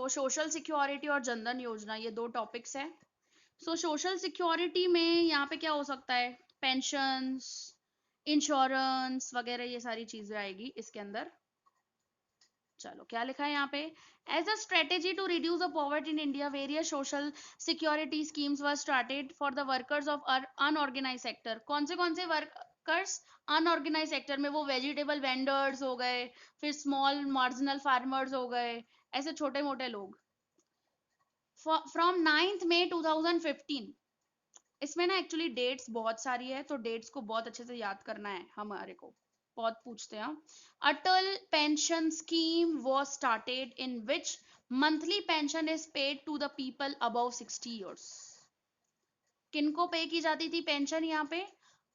तो social security और जनधन योजना, ये दो टॉपिक्स है। सो सोशल सिक्योरिटी में यहाँ पे क्या हो सकता है, पेंशन्स, इंश्योरेंस वगैरह, ये सारी चीजें आएगी इसके अंदर। चलो क्या लिखा है यहाँ पे, as a strategy to reduce the poverty in India various social security schemes were started for the workers of unorganised sector. कौन से वर्कर्स, अनऑर्गेनाइज सेक्टर में, वो वेजिटेबल वेंडर्स हो गए, फिर स्मॉल मार्जिनल फार्मर्स हो गए, ऐसे छोटे मोटे लोग। फ्रॉम 9 मई 2015। इसमें ना एक्चुअली डेट्स बहुत सारी है, तो डेट्स को बहुत अच्छे से याद करना है हमारे को, बहुत पूछते हैं। Atal pension scheme was started in which monthly pension is paid to the people above 60 years. किनको पे की जाती थी पेंशन यहाँ पे,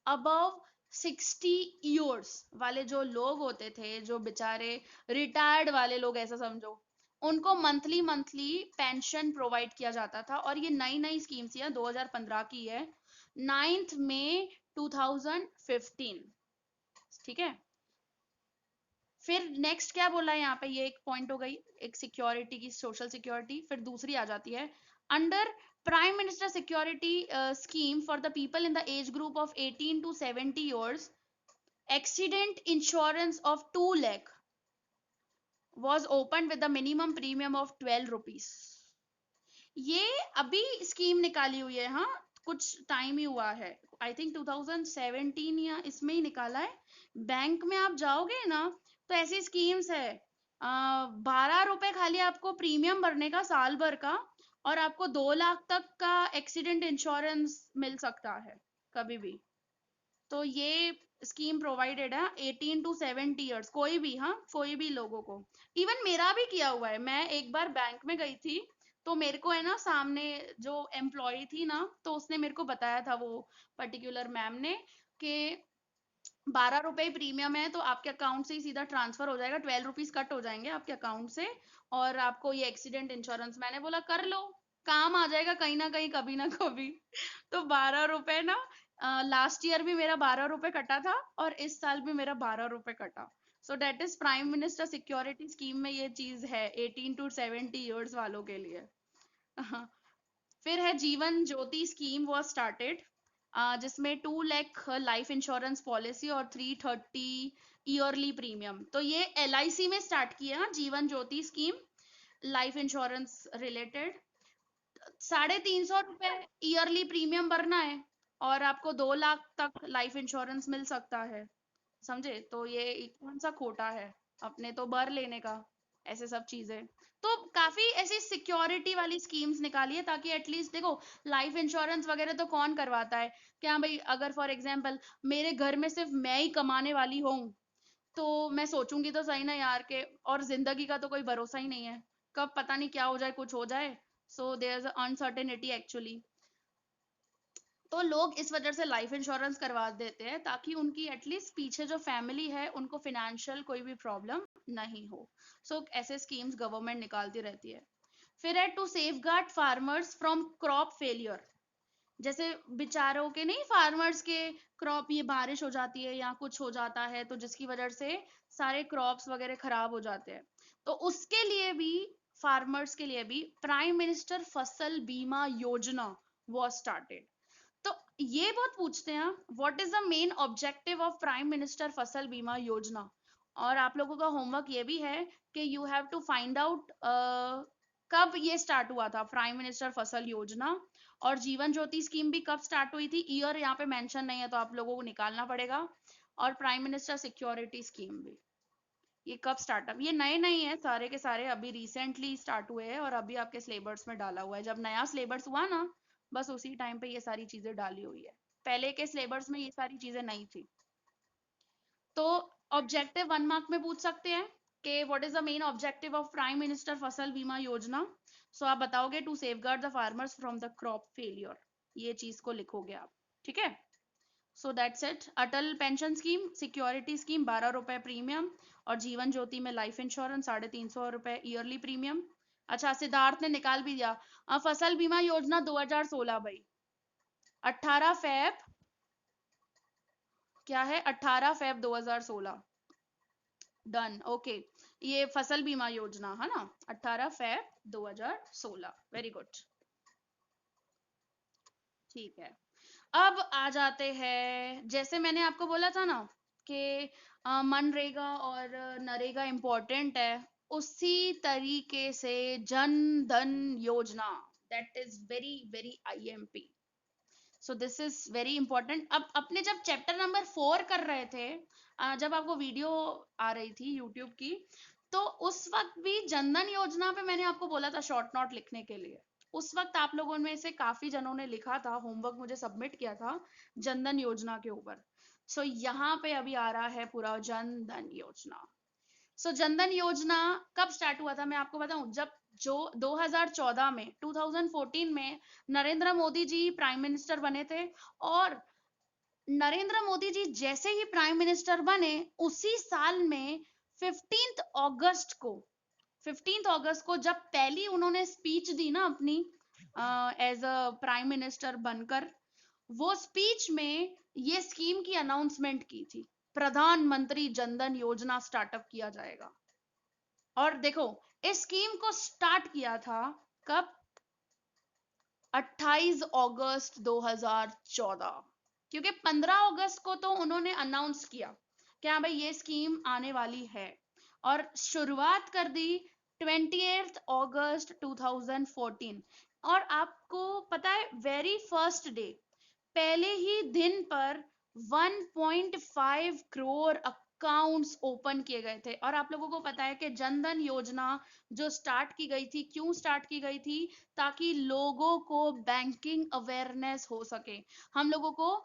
अबव 60 इयर्स वाले जो लोग होते थे, जो बेचारे रिटायर्ड वाले लोग ऐसा समझो, उनको मंथली मंथली पेंशन प्रोवाइड किया जाता था। और ये नई नई स्कीम्स है, 2015 की है, 9 मई 2015, ठीक है। फिर नेक्स्ट क्या बोला है यहाँ पे, ये एक पॉइंट हो गई, एक सिक्योरिटी की, सोशल सिक्योरिटी। फिर दूसरी आ जाती है, under prime minister security scheme for the people in the age group of 18 to 70 years, accident insurance of 2 lakh was opened with the minimum premium of 12 rupees। ये अभी स्कीम निकाली हुई है, हाँ, कुछ टाइम ही हुआ है, आई थिंक 2017 या इसमें ही निकाला है। बैंक में आप जाओगे ना, तो ऐसी स्कीम्स है, 12 रुपए खाली आपको प्रीमियम भरने का साल भर का, और आपको 2 लाख तक का एक्सीडेंट इंश्योरेंस मिल सकता है कभी भी। तो ये स्कीम प्रोवाइडेड है 18 to 70 इयर्स, कोई भी, हाँ, कोई भी लोगों को। इवन मेरा भी किया हुआ है, मैं एक बार बैंक में गई थी, तो मेरे को है ना, सामने जो एम्प्लॉय थी ना, तो उसने मेरे को बताया था, वो पर्टिकुलर मैम ने, कि 12 रुपए प्रीमियम है, तो आपके अकाउंट से ही सीधा ट्रांसफर हो जाएगा, 12 रुपीज कट हो जाएंगे आपके अकाउंट से, और आपको ये एक्सीडेंट इंश्योरेंस। मैंने बोला कर लो, काम आ जाएगा कहीं ना कहीं, कभी ना कभी। तो 12 रुपए ना, लास्ट ईयर भी मेरा 12 रुपए कटा था, और इस साल भी मेरा 12 रुपए कटा। So that is prime minister security scheme में ये चीज है, 18 to 70 इयर्स वालों के लिए। फिर है Jeevan Jyoti scheme was started, जिसमें 2 लाख लाइफ इंश्योरेंस पॉलिसी और 330 ईयरली प्रीमियम। तो ये LIC में स्टार्ट किया Jeevan Jyoti scheme, life insurance related. 350 रुपए ईयरली प्रीमियम भरना है, और आपको 2 लाख तक लाइफ इंश्योरेंस मिल सकता है, समझे। तो ये कौन सा खोटा है अपने तो भर लेने का, ऐसे सब चीजें। तो काफी ऐसी सिक्योरिटी वाली स्कीम्स निकाली है, ताकि एटलीस्ट देखो, लाइफ इंश्योरेंस वगैरह तो कौन करवाता है, क्या भाई, अगर फॉर एग्जांपल मेरे घर में सिर्फ मैं ही कमाने वाली हूँ, तो मैं सोचूंगी तो सही ना यार के, और जिंदगी का तो कोई भरोसा ही नहीं है, कब पता नहीं क्या हो जाए, कुछ हो जाए। So there is uncertainty actually. तो लोग इस वजह से लाइफ इंश्योरेंस करवा देते हैं, ताकि उनकी एटलीस्ट पीछे जो फैमिली है, उनको फिनेंशियल कोई भी प्रॉब्लम नहीं हो। सो ऐसे स्कीम्स गवर्नमेंट निकालती रहती है। फिर है to safeguard farmers from crop failure. जैसे बेचारों के नहीं, फार्मर्स के क्रॉप, ये बारिश हो जाती है या कुछ हो जाता है, तो जिसकी वजह से सारे क्रॉप्स वगैरह खराब हो जाते हैं, तो उसके लिए भी, फार्मर्स के लिए भी, प्राइम मिनिस्टर फसल बीमा योजना वॉज स्टार्टेड। तो ये बहुत पूछते हैं, what is the main objective of prime minister Fasal Bima योजना। और आप लोगों का होमवर्क ये भी है कि you have to find out कब ये स्टार्ट हुआ था प्राइम मिनिस्टर फसल योजना, और जीवन ज्योति स्कीम भी कब स्टार्ट हुई थी, ईयर यहाँ पे मेंशन नहीं है, तो आप लोगों को निकालना पड़ेगा। और प्राइम मिनिस्टर सिक्योरिटी स्कीम भी, ये कब स्टार्टअप, ये नए नहीं है सारे के सारे, अभी रिसेंटली स्टार्ट हुए हैं, और अभी आपके सिलेबस में डाला हुआ है। जब नया सिलेबस हुआ ना, बस उसी टाइम पे ये सारी चीजें डाली हुई है, पहले के सिलेबस में ये सारी चीजें नहीं थी। तो ऑब्जेक्टिव 1 मार्क में पूछ सकते हैं कि what is the main objective of prime minister Fasal Bima Yojana. So आप बताओगे to safeguard the farmers from the crop failure, ये चीज को लिखोगे आप, ठीक है। So that's it. Atal pension scheme security scheme 12 रुपए प्रीमियम, और जीवन ज्योति में लाइफ इंश्योरेंस 350 रुपए ईयरली प्रीमियम। अच्छा, सिद्धार्थ ने निकाल भी दिया, फसल बीमा योजना 2016 भाई, 18 फेब, क्या है, 18 फेब 2016, डन, ओके। ये फसल बीमा योजना है ना, 18 फरवरी 2016। Very good. ठीक है, अब आ जाते हैं, जैसे मैंने आपको बोला था ना कि मनरेगा और नरेगा इम्पोर्टेंट है, उसी तरीके से जन धन योजना, that is very very IMP. So this is very important. अब अपने जब चैप्टर नंबर 4 कर रहे थे, जब आपको वीडियो आ रही थी यूट्यूब की, तो उस वक्त भी जनधन योजना पे मैंने आपको बोला था शॉर्ट नोट लिखने के लिए। उस वक्त आप लोगों में से काफी जनों ने लिखा था, होमवर्क मुझे सबमिट किया था जनधन योजना के ऊपर। सो यहाँ पे अभी आ रहा है पूरा जनधन योजना। सो जनधन योजना कब स्टार्ट हुआ था मैं आपको बताऊं, जब जो 2014 में 2014 में नरेंद्र मोदी जी प्राइम मिनिस्टर बने थे। और नरेंद्र मोदी जी जैसे ही प्राइम मिनिस्टर बने, उसी साल में 15 अगस्त को जब पहली उन्होंने स्पीच दी ना अपनी एज अ प्राइम मिनिस्टर बनकर, वो स्पीच में ये स्कीम की अनाउंसमेंट की थी, प्रधानमंत्री जनधन योजना स्टार्टअप किया जाएगा। और देखो, इस स्कीम को स्टार्ट किया था कब, 28 अगस्त 2014। क्योंकि 15 अगस्त को तो उन्होंने अनाउंस किया कि हाँ भाई ये स्कीम आने वाली है, और शुरुआत कर दी 28 अगस्त 2014। और आपको पता है, वेरी फर्स्ट डे, पहले ही दिन पर 1.5 करोड़ अकाउंट्स ओपन किए गए थे। और आप लोगों को पता है कि जनधन योजना जो स्टार्ट की गई थी, क्यों स्टार्ट की गई थी, ताकि लोगों को बैंकिंग अवेयरनेस हो सके। हम लोगों को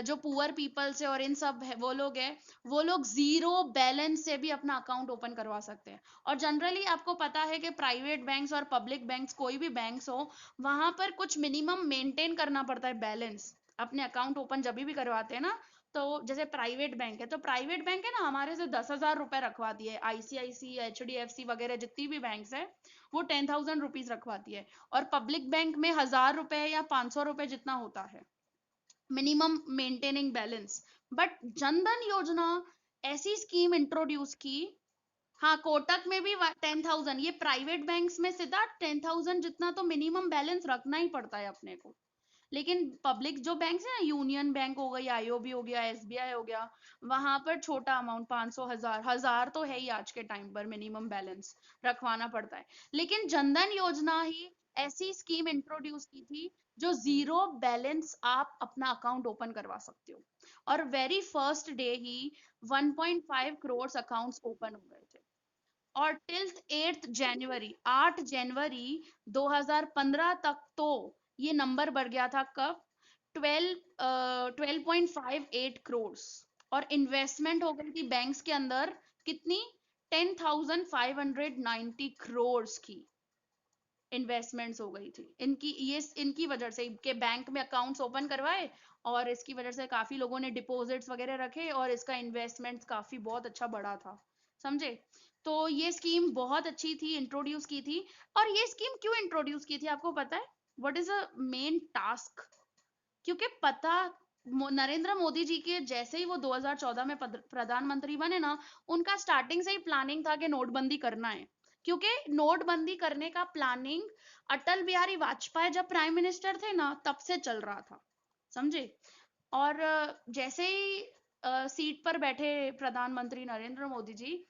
जो पुअर पीपल्स है और इन सब है, वो लोग हैं, वो लोग जीरो बैलेंस से भी अपना अकाउंट ओपन करवा सकते हैं। और जनरली आपको पता है कि प्राइवेट बैंक्स और पब्लिक बैंक्स, कोई भी बैंक्स हो, वहां पर कुछ मिनिमम मेंटेन करना पड़ता है बैलेंस। अपने अकाउंट ओपन जब भी करवाते हैं ना, तो जैसे प्राइवेट बैंक है, तो प्राइवेट बैंक है ना, हमारे से 10,000 रुपए रखवाती है, आईसीआईसी, एचडीएफसी वगैरह जितनी भी बैंक्स है, वो 10,000 रुपीज रखवाती है। और पब्लिक बैंक में 1,000 रुपए या 500 रुपए जितना होता है minimum maintaining balance. But Jan Dhan योजना ऐसी स्कीम इंट्रोड्यूस की। हाँ, कोटक में भी 10,000, ये प्राइवेट बैंक्स में सीधा 10,000 जितना तो मिनिमम बैलेंस रखना ही पड़ता है अपने को। लेकिन पब्लिक जो बैंक है ना, यूनियन बैंक हो गई, आईओबी हो गया, एसबीआई हो गया, वहां पर छोटा अमाउंट 500, 1,000 तो है ही आज के टाइम पर मिनिमम बैलेंस रखवाना पड़ता है। लेकिन जनधन योजना ही ऐसी स्कीम इंट्रोड्यूस की थी जो जीरो बैलेंस आप अपना अकाउंट ओपन करवा सकते हो। और वेरी फर्स्ट डे ही 1.5 करोड़ अकाउंट्स ओपन हो गए थे। और टिल 8 जनवरी 2015 तक तो ये नंबर बढ़ गया था कब, 12.58 करोड़। और इन्वेस्टमेंट हो गई थी बैंक्स के अंदर कितनी, 10,590 करोड़ की इन्वेस्टमेंट्स हो गई थी इनकी, ये इनकी वजह से के बैंक में अकाउंट्स ओपन करवाए, और इसकी वजह से काफी लोगों ने डिपॉजिट्स वगैरह रखे, और इसका इन्वेस्टमेंट काफी बहुत अच्छा बढ़ा था, समझे। तो ये स्कीम बहुत अच्छी थी, इंट्रोड्यूस की थी। और ये स्कीम क्यों इंट्रोड्यूस की थी आपको पता है, what is a main task. क्योंकि पता, नरेंद्र मोदी जी के जैसे ही वो 2014 में प्रधानमंत्री बने ना, उनका स्टार्टिंग से ही प्लानिंग था कि नोटबंदी करना है। क्योंकि नोटबंदी करने का प्लानिंग अटल बिहारी वाजपेयी जब प्राइम मिनिस्टर थे ना, तब से चल रहा था, समझे। और जैसे ही सीट पर बैठे प्रधानमंत्री नरेंद्र मोदी जी,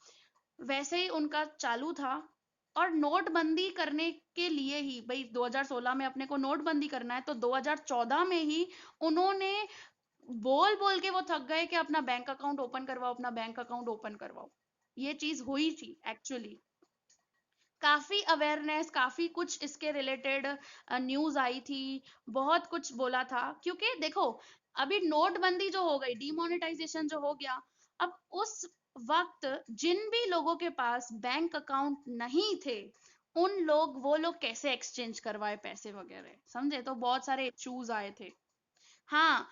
वैसे ही उनका चालू था। और नोटबंदी करने के लिए ही भाई 2016 में अपने को नोटबंदी करना है, तो 2014 में ही उन्होंने बोल बोल के वो थक गए कि अपना बैंक अकाउंट ओपन करवाओ, अपना बैंक अकाउंट ओपन करवाओ। ये चीज हुई थी एक्चुअली। काफी अवेयरनेस, काफी कुछ इसके रिलेटेड न्यूज आई थी, बहुत कुछ बोला था। क्योंकि देखो, अभी नोटबंदी जो हो गई, डिमोनेटाइजेशन जो हो गया, अब उस वक्त जिन भी लोगों के पास बैंक अकाउंट नहीं थे, उन लोग वो लोग कैसे एक्सचेंज करवाए पैसे वगैरह, समझे। तो बहुत सारे इश्यूज आए थे। हाँ,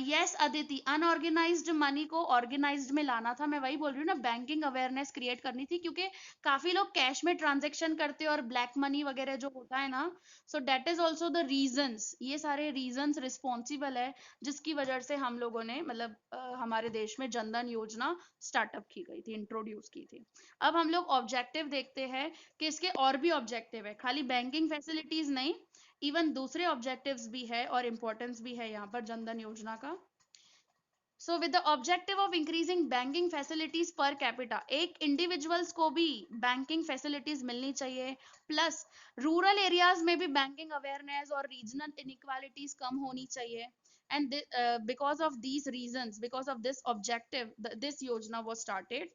यस अदिति, अनऑर्गेनाइज्ड मनी को ऑर्गेनाइज्ड में लाना था। मैं वही बोल रही हूँ ना, बैंकिंग अवेयरनेस क्रिएट करनी थी, क्योंकि काफी लोग कैश में ट्रांजेक्शन करते हैं और ब्लैक मनी वगैरह जो होता है ना, so that is also the reasons. ये सारे रीजंस रिस्पॉन्सिबल है जिसकी वजह से हम लोगों ने मतलब हमारे देश में जनधन योजना स्टार्टअप की गई थी, इंट्रोड्यूस की थी। अब हम लोग ऑब्जेक्टिव देखते हैं कि इसके और भी ऑब्जेक्टिव है, खाली बैंकिंग फैसिलिटीज नहीं, इवन दूसरे ऑब्जेक्टिव्स भी है और इम्पोर्टेंस भी है यहाँ पर जनधन योजना का। So with the objective of increasing banking facilities per capita, एक इंडिविजुअल्स को भी बैंकिंग फैसिलिटीज मिलनी चाहिए, प्लस रूरल एरियाज में भी बैंकिंग अवेयरनेस और रीजनल इनइक्वालिटीज कम होनी चाहिए। And because of these reasons, because of this objective, this योजना was started,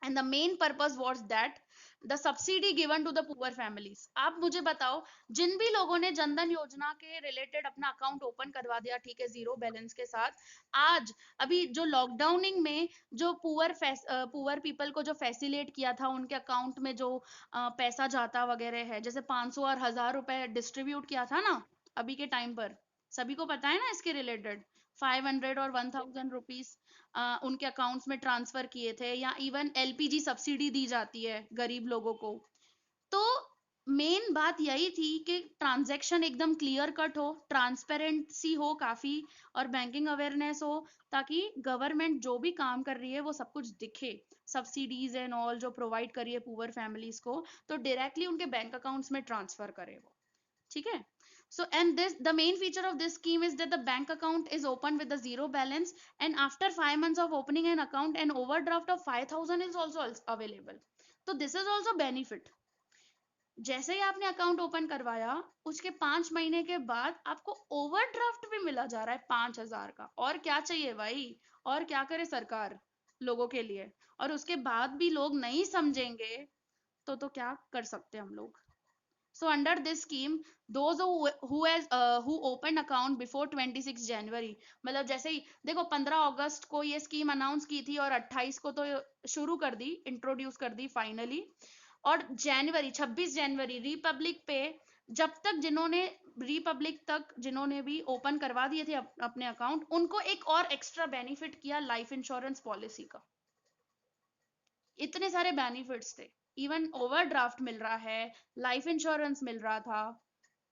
and the main purpose was that the subsidy given to the poor families। आप मुझे बताओ, जिन भी लोगों ने जनधन योजना के रिलेटेड अपना अकाउंट ओपन करवा दिया, ठीक है, जीरो बैलेंस के साथ, आज अभी जो लॉकडाउनिंग में जो पुअर पीपल को जो फैसिलिटेट किया था, उनके अकाउंट में जो पैसा जाता वगैरह है, जैसे 500 और 1000 रुपए डिस्ट्रीब्यूट किया था ना अभी के टाइम पर, सभी को पता है ना इसके रिलेटेड, 500 और 1000 रुपीज उनके अकाउंट्स में ट्रांसफर किए थे, या इवन एलपीजी सब्सिडी दी जाती है गरीब लोगों को। तो मेन बात यही थी कि ट्रांजैक्शन एकदम क्लियर कट हो, ट्रांसपेरेंसी हो काफी, और बैंकिंग अवेयरनेस हो, ताकि गवर्नमेंट जो भी काम कर रही है वो सब कुछ दिखे, सब्सिडीज एंड ऑल जो प्रोवाइड करिए पुअर फैमिलीज को, तो डायरेक्टली उनके बैंक अकाउंट्स में ट्रांसफर करे वो, ठीक है। So, and this, the main feature of this scheme is that the bank account is opened with a zero balance, and after 5 months of opening an account, an overdraft of 5000 is also available। तो this is also benefit। जैसे ही आपने account open करवाया, उसके 5 महीने के बाद आपको overdraft भी मिला जा रहा है 5000 का। और क्या चाहिए भाई, और क्या करे सरकार लोगों के लिए। और उसके बाद भी लोग नहीं समझेंगे तो क्या कर सकते हैं हम लोग। So under this scheme, those who opened account before 26 January, मतलब जैसे ही देखो 15 अगस्त को ये स्कीम अनाउंस की थी और 28 को तो शुरू कर दी, इंट्रोड्यूस कर दी फाइनली, और जनवरी 26 जनवरी रिपब्लिक पे, जब तक जिन्होंने रिपब्लिक तक जिन्होंने भी ओपन करवा दिए थे अपने अकाउंट, उनको एक और एक्स्ट्रा बेनिफिट किया लाइफ इंश्योरेंस पॉलिसी का। इतने सारे बेनिफिट्स थे, इवन ओवरड्राफ्ट मिल रहा है, लाइफ इंश्योरेंस मिल रहा था,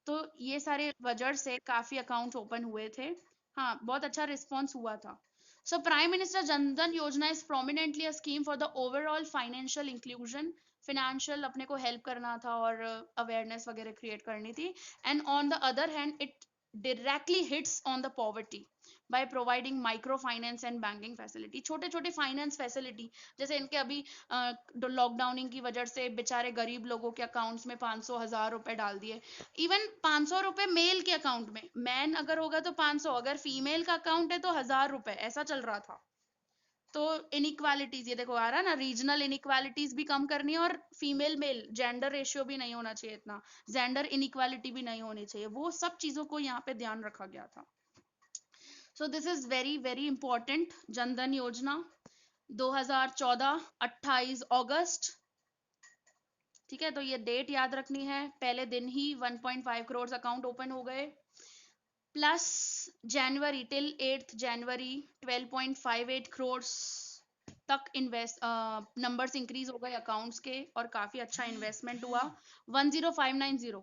तो ये सारे वजह से काफी अकाउंट्स ओपन हुए थे। हाँ, बहुत अच्छा रिस्पॉन्स हुआ था। सो प्राइम मिनिस्टर जनधन योजना is prominently a scheme for the overall financial inclusion, financial अपने को हेल्प करना था और अवेयरनेस वगैरह क्रिएट करनी थी। And on the other hand it directly hits on the poverty by providing micro finance and banking facility, छोटे छोटे फाइनेंस फैसिलिटी, जैसे इनके अभी लॉकडाउनिंग की वजह से बेचारे गरीब लोगों के अकाउंट्स में 500 1000 रुपए डाल दिए। इवन 500 रुपए मेल के अकाउंट में, मैन अगर होगा तो 500, अगर फीमेल का अकाउंट है तो 1000 रुपए, ऐसा चल रहा था। तो इनइक्वालिटीज ये देखो आ रहा है ना, रीजनल इनइक्वालिटीज भी कम करनी है, और फीमेल मेल जेंडर रेशियो भी नहीं होना चाहिए इतना, जेंडर इनइक्वालिटी भी नहीं होनी चाहिए, वो सब चीजों को यहाँ पे ध्यान रखा गया था। So this is very very important Jan Dhan योजना 2014 28 अगस्त, ठीक है। तो ये डेट याद रखनी है, पहले दिन ही 1.5 करोड़ अकाउंट ओपन हो गए, प्लस जनवरी टिल 8th जनवरी 12.58 करोड़ तक इन्वेस्ट नंबर्स इंक्रीज हो गए अकाउंट्स के, और काफी अच्छा इन्वेस्टमेंट हुआ। 10590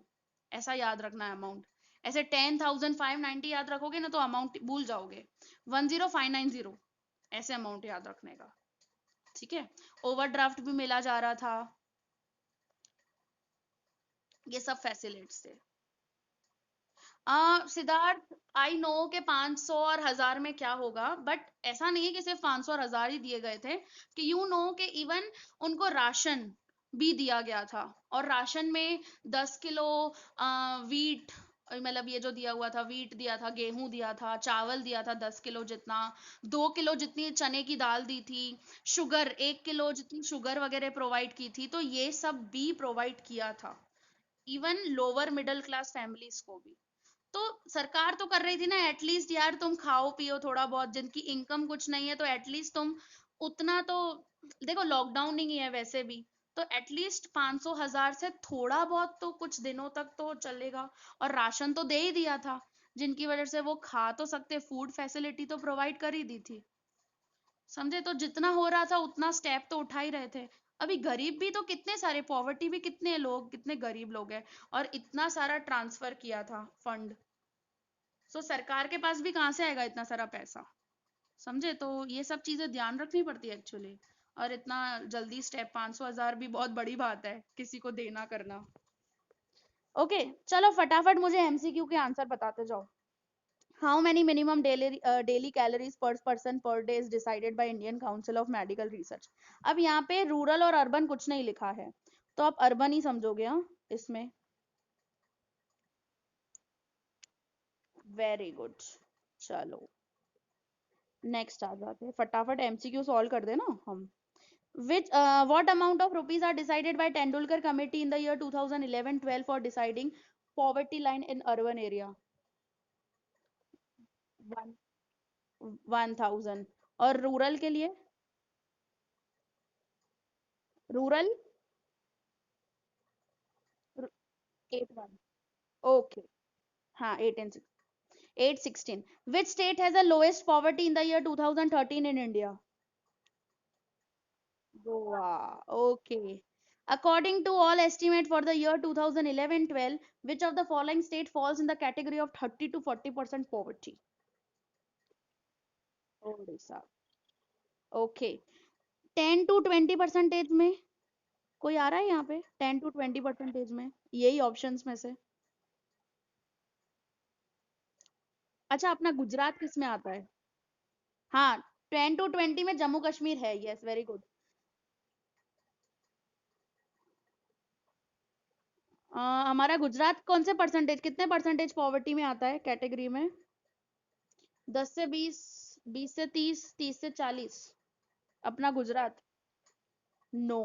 ऐसा याद रखना है अमाउंट, ऐसे 10,590 याद रखोगे ना तो अमाउंट भूल जाओगे, 10590 ऐसे अमाउंट याद रखने का, ठीक है। ओवरड्राफ्ट भी मिला जा रहा था, ये सब फैसिलिटीज थे। सिद्धार्थ, आई नो के 500 और 1000 में क्या होगा, बट ऐसा नहीं है कि सिर्फ 500 और 1000 ही दिए गए थे, कि यू नो कि इवन उनको राशन भी दिया गया था, और राशन में 10 किलो वीट, मतलब ये जो दिया हुआ था, वीट दिया था, गेहूं दिया था, चावल दिया था 10 किलो जितना, 2 किलो जितनी चने की दाल दी थी, शुगर 1 किलो जितनी शुगर वगैरह प्रोवाइड की थी, तो ये सब भी प्रोवाइड किया था even lower middle class families को भी। तो सरकार तो कर रही थी ना, एटलीस्ट यार तुम खाओ पियो थोड़ा बहुत, जिनकी इनकम कुछ नहीं है तो एटलीस्ट तुम उतना तो, देखो लॉकडाउन नहीं है वैसे भी, तो एटलीस्ट 500 1000 से थोड़ा बहुत तो कुछ दिनों तक तो चलेगा। और राशन तो दे ही दिया था, जिनकी वजह से वो खा तो सकते, फूड फैसिलिटी तो प्रोवाइड कर ही दी थी। समझे? तो जितना हो रहा था उतना स्टेप तो उठा ही रहे थे। अभी गरीब भी तो कितने सारे, पॉवर्टी भी कितने लोग, कितने गरीब लोग हैं, और इतना सारा ट्रांसफर किया था फंड। सो सरकार के पास भी कहाँ से आएगा इतना सारा पैसा? समझे? तो ये सब चीजें ध्यान रखनी पड़ती है एक्चुअली। और इतना जल्दी स्टेप 500,000 भी बहुत बड़ी बात है किसी को देना करना। ओके, चलो फटाफट मुझे एमसीक्यू के आंसर बताते जाओ। How many minimum daily calories पर person per day is decided by Indian council of medical research. अब यहाँ पे रूरल और अर्बन कुछ नहीं लिखा है, तो आप अर्बन ही समझोगे। हाँ, इसमें वेरी गुड। चलो नेक्स्ट आ जाते हैं, फटाफट एमसीक्यू सॉल्व कर देना हम। Which what amount of rupees are decided by Tendulkar committee in the year 2011-12 for deciding poverty line in urban area? 1,000। और रूरल के लिए? रूरल 8,1। ओके, हाँ 816। Which state has the lowest poverty in the year 2013 in India? Goa. Okay. According to all estimate for the year 2011-12, which of the following state falls in the category of 30 to 40% poverty? Odisha. Okay, 10 to 20 percentage में कोई आ रहा है यहाँ पे? 10 to 20 percentage में यही options में से? अच्छा, अपना गुजरात किस में आता है? हाँ, 10 to 20 में जम्मू कश्मीर है। Yes, very good. हमारा गुजरात कौन से परसेंटेज, कितने परसेंटेज पॉवर्टी में आता है कैटेगरी में? 10 से 20, 20 से 30, 30 से 40। अपना गुजरात। नो,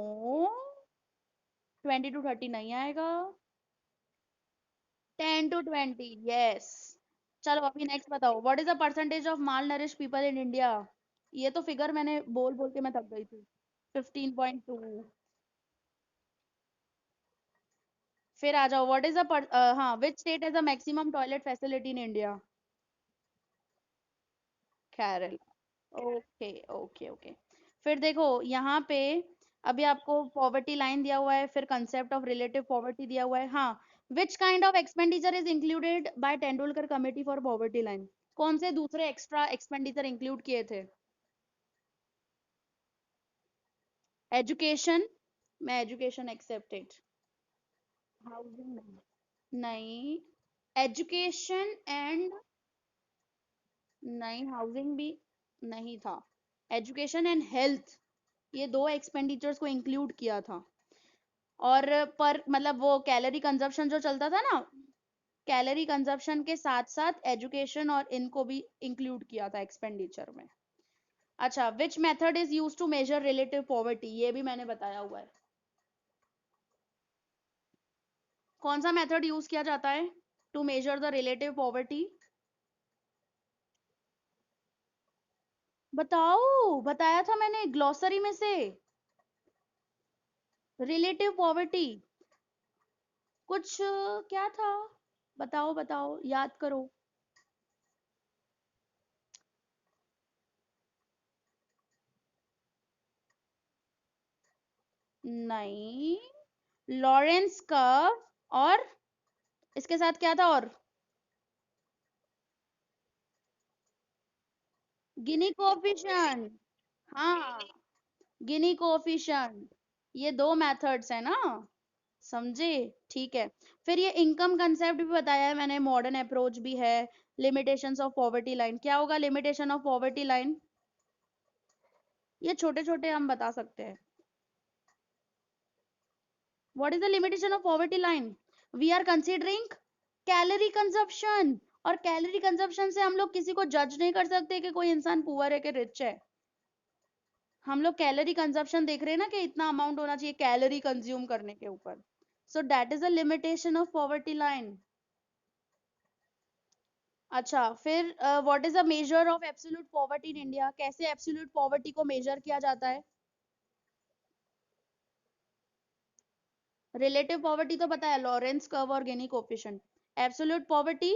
20 to 30 नहीं आएगा। 10 to 20, यस। चलो अभी नेक्स्ट बताओ, what is the percentage of mall nourish people in India? ये तो फिगर मैंने बोल बोल के मैं थक गई थी। 15.2। फिर आ जाओ, व्हाट इज द, हाँ, which state has the maximum toilet facility in India? Kerala. Okay okay okay. फिर देखो यहाँ पे, अभी आपको पॉवर्टी लाइन दिया हुआ है, फिर कंसेप्ट ऑफ रिलेटिव पॉवर्टी दिया हुआ है। हाँ, which kind of expenditure is included by Tendulkar committee for poverty line? कौन से दूसरे एक्स्ट्रा एक्सपेंडिचर इंक्लूड किए थे? एजुकेशन, मैं एजुकेशन एक्सेप्टेड। हाउसिंग नहीं। नहीं, एजुकेशन एंड, नहीं हाउसिंग भी नहीं था। एजुकेशन एंड हेल्थ, ये दो एक्सपेंडिचर्स को इंक्लूड किया था। और पर मतलब वो कैलोरी कंजप्शन जो चलता था ना, कैलोरी कंजप्शन के साथ साथ एजुकेशन और इनको भी इंक्लूड किया था एक्सपेंडिचर में। अच्छा, which method is use to measure relative poverty? ये भी मैंने बताया हुआ है। कौन सा मेथड यूज किया जाता है to measure the relative poverty? बताओ, बताया था मैंने ग्लोसरी में से। रिलेटिव पॉवर्टी कुछ क्या था? बताओ बताओ, याद करो। नहीं, लॉरेंस कर्व, और इसके साथ क्या था? और गिनी कोफिशिएंट। हाँ, गिनी कोफिशिएंट। ये दो मेथड्स है ना, समझे? ठीक है। फिर ये इनकम कंसेप्ट भी बताया है मैंने, मॉडर्न अप्रोच भी है। लिमिटेशंस ऑफ पॉवर्टी लाइन, क्या होगा लिमिटेशन ऑफ पॉवर्टी लाइन? ये छोटे छोटे हम बता सकते हैं। What is the limitation of poverty line? We are considering calorie consumption, और कैलोरी कंजप्शन से हम लोग किसी को जज नहीं कर सकते कि कोई इंसान पुअर है कि रिच है। हम लोग कैलोरी कंजप्शन देख रहे हैं ना, कि इतना अमाउंट होना चाहिए कैलोरी कंज्यूम करने के ऊपर। So that is the limitation of poverty line. अच्छा, फिर what is the major of absolute poverty in India? कैसे एब्सोल्यूट पॉवर्टी को मेजर किया जाता है? रिलेटिव पॉवर्टी तो पता है, लॉरेंस कर्व और Gini coefficient. Absolute poverty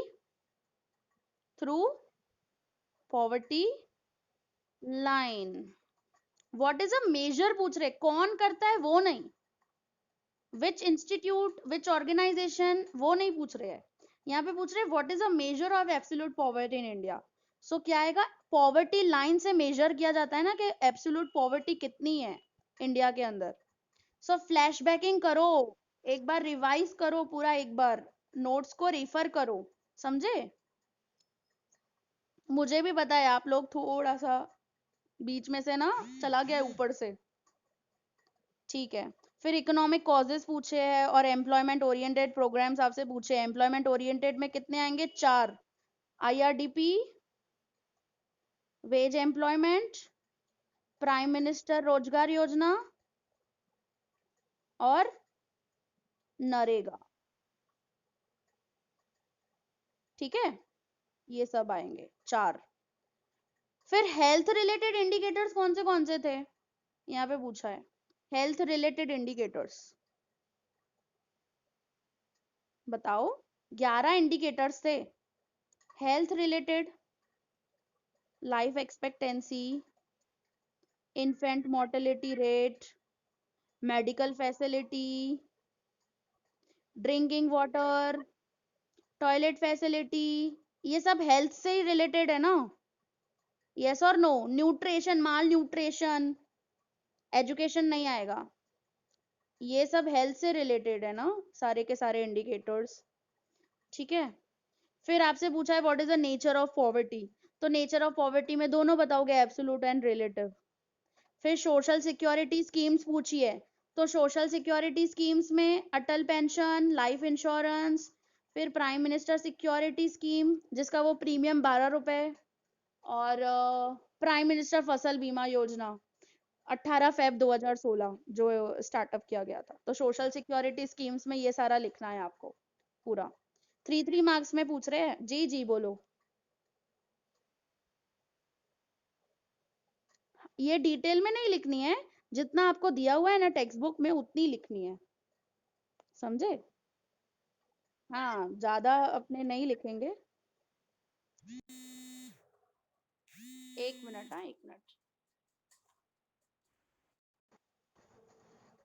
through poverty line. What is a measure पूछ रहे, कौन करता है वो नहीं, विच इंस्टीट्यूट विच ऑर्गेनाइजेशन वो नहीं पूछ रहे हैं, यहाँ पे पूछ रहे हैं what is a measure of absolute poverty in India. So क्या आएगा, पॉवर्टी लाइन से मेजर किया जाता है ना कि एब्सोल्यूट पॉवर्टी कितनी है इंडिया के अंदर। सो फ्लैशबैकिंग करो, एक बार रिवाइज करो पूरा, एक बार नोट्स को रिफर करो, समझे। मुझे भी पता है आप लोग थोड़ा सा बीच में से ना चला गया ऊपर से, ठीक है। फिर इकोनॉमिक कॉजेस पूछे हैं और एम्प्लॉयमेंट ओरिएंटेड प्रोग्राम्स आपसे पूछे हैं। एम्प्लॉयमेंट ओरिएंटेड में कितने आएंगे, 4, IRDP, veg employment, prime minister रोजगार योजना और नरेगा, ठीक है, ये सब आएंगे 4। फिर हेल्थ रिलेटेड इंडिकेटर्स कौन से थे, यहाँ पे पूछा है, हेल्थ रिलेटेड इंडिकेटर्स बताओ। 11 इंडिकेटर्स थे health related, life expectancy, infant mortality rate, medical facility, drinking water, toilet facility, ये सब हेल्थ से ही रिलेटेड है ना, यस और नो। न्यूट्रिशन, माल न्यूट्रिशन, एजुकेशन नहीं आएगा, ये सब हेल्थ से रिलेटेड है ना, सारे के सारे इंडिकेटर्स, ठीक है। फिर आपसे पूछा है what is the nature of poverty, तो नेचर ऑफ पॉवर्टी में दोनों बताओगे, एब्सोल्यूट एंड रिलेटिव। फिर सोशल सिक्योरिटी स्कीम्स पूछी है, तो सोशल सिक्योरिटी स्कीम्स में अटल पेंशन, लाइफ इंश्योरेंस, फिर प्राइम मिनिस्टर सिक्योरिटी स्कीम जिसका वो प्रीमियम 12 रुपए, और प्राइम मिनिस्टर फसल बीमा योजना 18 फेब 2016 जो स्टार्टअप किया गया था। तो सोशल सिक्योरिटी स्कीम्स में ये सारा लिखना है आपको पूरा, 3 मार्क्स में पूछ रहे हैं। जी जी बोलो। ये डिटेल में नहीं लिखनी है, जितना आपको दिया हुआ है ना टेक्स्ट बुक में उतनी लिखनी है, समझे। हाँ ज्यादा अपने नहीं लिखेंगे। 1 मिनट, हाँ 1 मिनट।